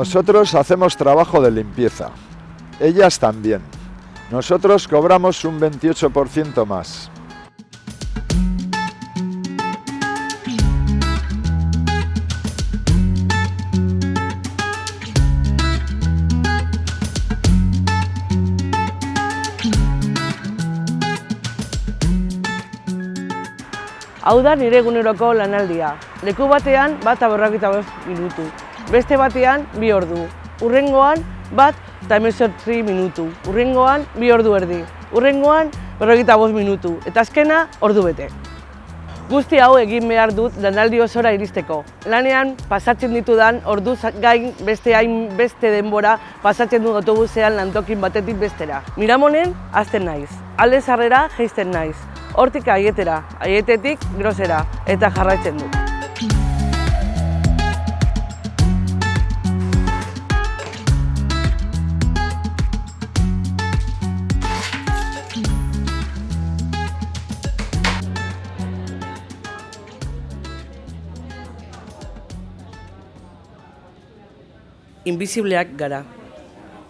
Nosotros hacemos trabajo de limpieza, ellas también. Nosotros cobramos un 28% más. Hau da nire eguneroko lanaldia. Leku batean bat 45 minutu, beste batean 2 ordu, hurrengoan bat 18 minutu, hurrengoan 2 ordu erdi, hurrengoan 45 minutu, eta azkena ordu bete. Guzti hau egin behar dut lanaldi osora iristeko. Lanean pasatzen ditudan orduz gain beste denbora pasatzen dut autobusean lantokin batetik bestera. Miramonen hasten naiz, Alde Zaharrera jaisten naiz. Hortik Aietera, Aietetik Grosera, eta jarraitzen du. Inbisibleak gara.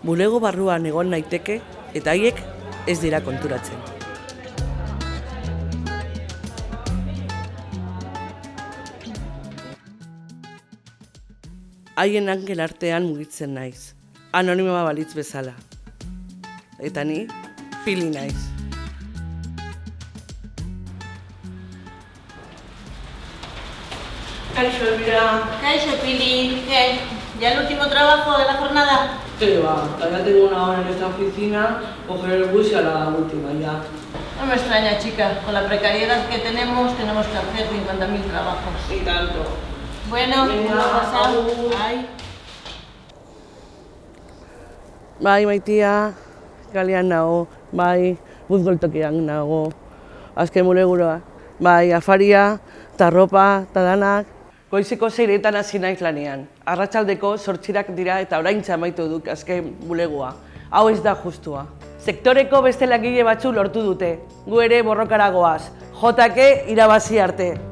Bulego barruan egon naiteke eta haiek ez dira konturatzen. Haien angel artean mugitzen naiz, anonimoa balitz bezala. Eta ni, Pili naiz. Kaixo, Elvira. Kaixo, Pili. ¿Qué? ¿Ya el último trabajo de la jornada? Sí, va. Todavía tengo una hora en esta oficina, coger el bus y a la última ya. No me extraña, chica. Con la precariedad que tenemos que hacer 50.000 trabajos. Y tanto. Bueno, Venga, ¿cómo pasa? agur. Ay. Bai, maitia, kalean nago, bai, buzgoltokian nago, azken buleguroa, bai, afaria, tarropa, tadanak. Goizeko 6etan hasi naiz lanean. Arratsaldeko 8 dira eta oraintxe amaitu duk azken bulegoa. Hau ez da justua. Sektoreko beste langile batzu lortu dute. Gu ere borrokara goaz. JK irabazi arte.